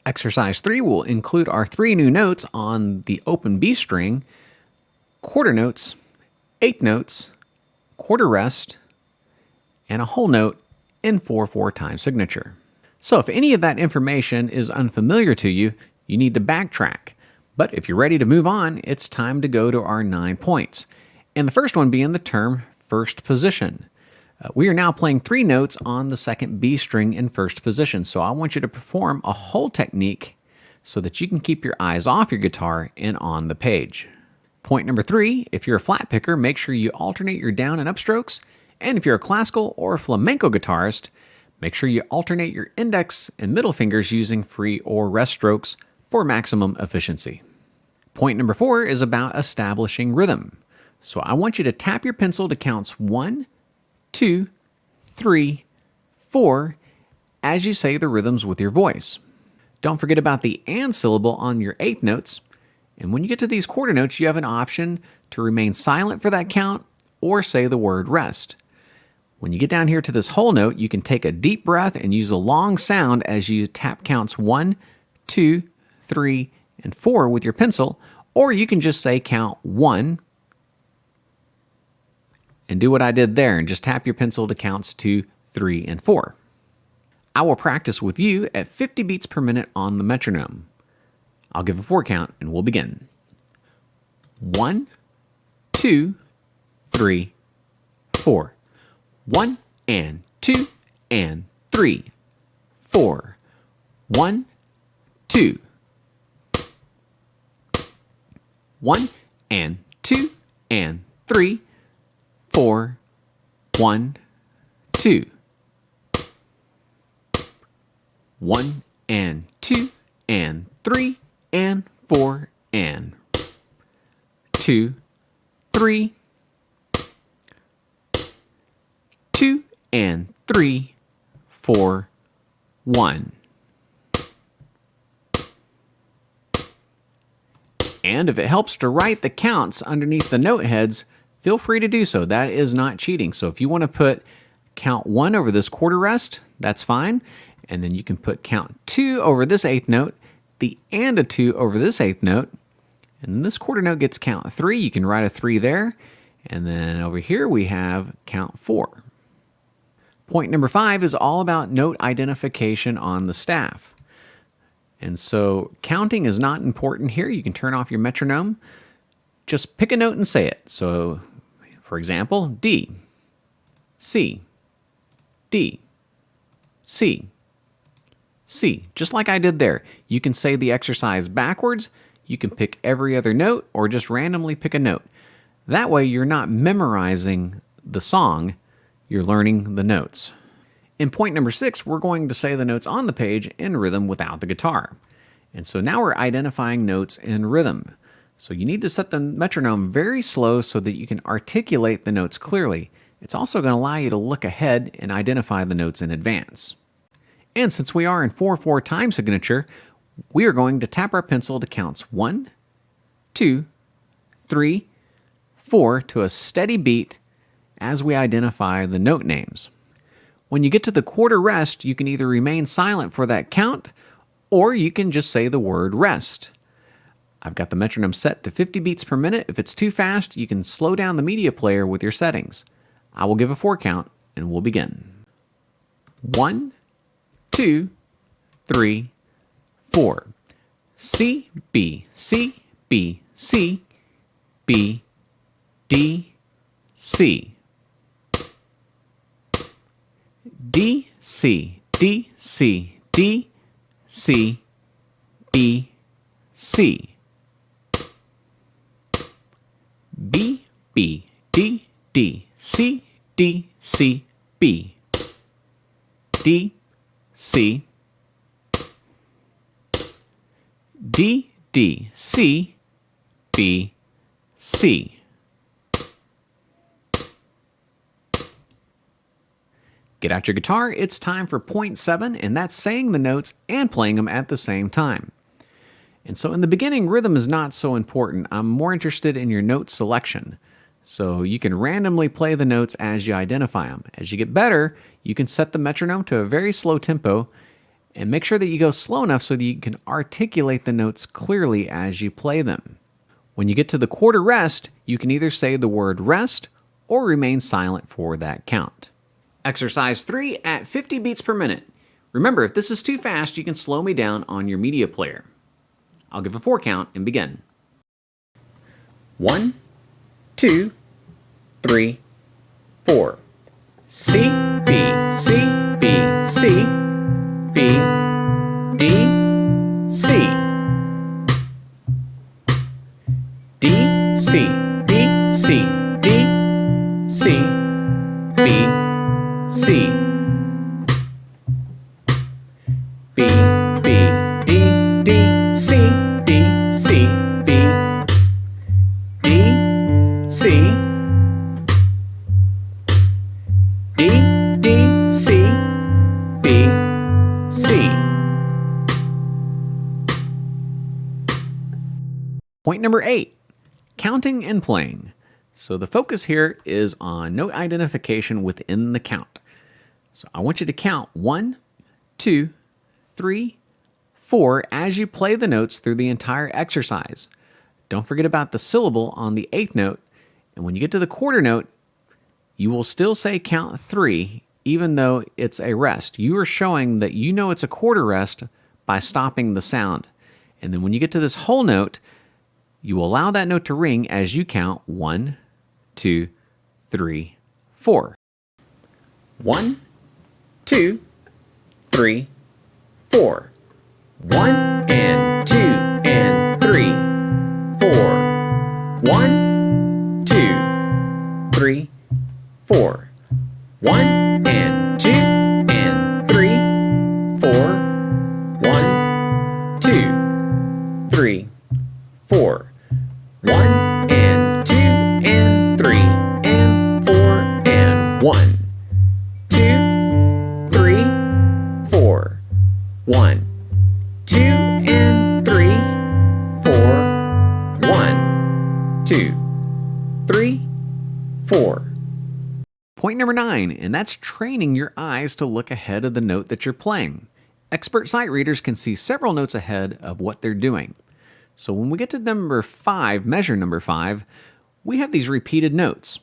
Exercise 3 will include our 3 new notes on the open B string, quarter notes, eighth notes, quarter rest, and a whole note in 4/4 time signature. So if any of that information is unfamiliar to you, you need to backtrack. But if you're ready to move on, it's time to go to our 9 points. And the first one being the term first position. We are now playing 3 notes on the second B string in first position, so I want you to perform a whole technique so that you can keep your eyes off your guitar and on the page. Point number 3, if you're a flat picker, make sure you alternate your down and up strokes, and if you're a classical or a flamenco guitarist, make sure you alternate your index and middle fingers using free or rest strokes for maximum efficiency. Point number 4 is about establishing rhythm. So I want you to tap your pencil to counts 1, 2, 3, 4 as you say the rhythms with your voice. Don't forget about the and syllable on your eighth notes. And when you get to these quarter notes, you have an option to remain silent for that count or say the word rest. When you get down here to this whole note, you can take a deep breath and use a long sound as you tap counts 1, 2, 3, and 4 with your pencil, or you can just say count 1 and do what I did there and just tap your pencil to counts 2, 3, and 4. I will practice with you at 50 beats per minute on the metronome. I'll give a 4 count and we'll begin. 1, 2, 3, 4. 1 and 2 and 3, 4. 1, 2. 1 and 2 and 3, 4. 1, 2. 1 and 2 and 3 and 4 and 2, 3. 2 and 3, 4, 1. And if it helps to write the counts underneath the note heads, feel free to do so. That is not cheating. So if you want to put count 1 over this quarter rest, that's fine. And then you can put count 2 over this eighth note, the and a 2 over this eighth note, and this quarter note gets count 3. You can write a 3 there. And then over here we have count 4. Point number 5 is all about note identification on the staff. And so counting is not important here. You can turn off your metronome. Just pick a note and say it. So, for example, D, C, D, C, C. Just like I did there. You can say the exercise backwards. You can pick every other note or just randomly pick a note. That way you're not memorizing the song. You're learning the notes. In point number 6, we're going to say the notes on the page in rhythm without the guitar. And so now we're identifying notes in rhythm. So you need to set the metronome very slow so that you can articulate the notes clearly. It's also going to allow you to look ahead and identify the notes in advance. And since we are in 4/4 time signature, we are going to tap our pencil to counts 1, 2, 3, 4 to a steady beat as we identify the note names. When you get to the quarter rest, you can either remain silent for that count, or you can just say the word rest. I've got the metronome set to 50 beats per minute. If it's too fast, you can slow down the media player with your settings. I will give a 4 count, and we'll begin. 1, 2, 3, 4. C, B, C, B, C, B, D, C. D, C, D, C, D, C, B, C. B, B, D, D, C, D, C, B. D, C. D, D, C, B, C. Get out your guitar, it's time for point 7, and that's saying the notes and playing them at the same time. And so in the beginning, rhythm is not so important. I'm more interested in your note selection. So you can randomly play the notes as you identify them. As you get better, you can set the metronome to a very slow tempo, And make sure that you go slow enough so that you can articulate the notes clearly as you play them. When you get to the quarter rest, you can either say the word rest or remain silent for that count. Exercise 3 at 50 beats per minute. Remember, if this is too fast, you can slow me down on your media player. I'll give a 4 count and begin. 1, 2, 3, 4. C, B, C, B, C, B, D, C. D, C, D, C, D, C, B, C. B, B, D, D, C, D, C, B, D, C, D, D, C, B, C. Point number 8, counting and playing. So the focus here is on note identification within the count. So I want you to count 1, 2, 3, 4 as you play the notes through the entire exercise. Don't forget about the syllable on the 8th note, and when you get to the quarter note, you will still say count 3 even though it's a rest. You are showing that you know it's a quarter rest by stopping the sound. And then when you get to this whole note, you will allow that note to ring as you count 1, 2, 3, 4. 1, 2, 3, 4. 1 and 2 and 3, 4. 1, 2, 3, 4. 1 and 2 and 3, 4. 1, 2, 3, 4. 1 and 2 and 3 and 4 and 1, 2, 3, 4. 1, 2 and 3, 4. 1, 2, 3, 4. Point number 9, and that's training your eyes to look ahead of the note that you're playing. Expert sight readers can see several notes ahead of what they're doing. So when we get to number 5, measure number 5, we have these repeated notes.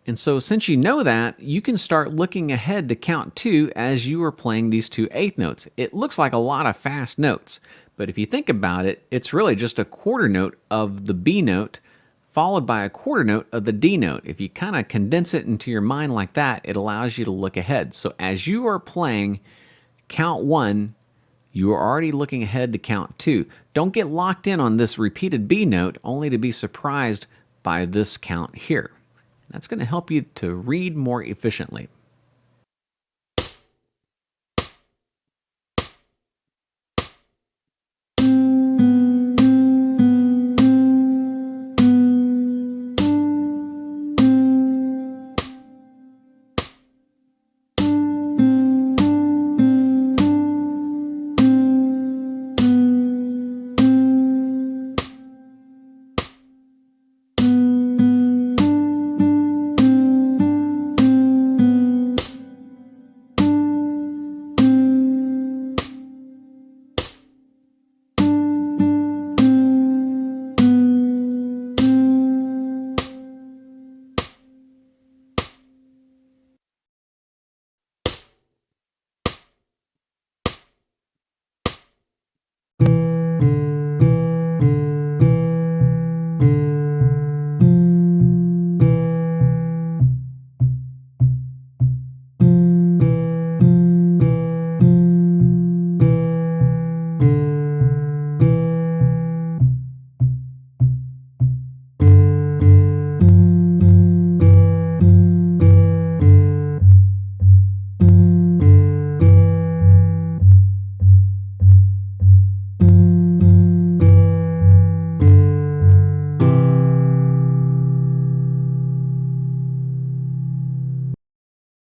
And so since you know that, you can start looking ahead to count 2 as you are playing these 2 eighth notes. It looks like a lot of fast notes, but if you think about it, it's really just a quarter note of the B note followed by a quarter note of the D note. If you kind of condense it into your mind like that, it allows you to look ahead. So as you are playing count 1, you are already looking ahead to count 2. Don't get locked in on this repeated B note only to be surprised by this count here. That's going to help you to read more efficiently.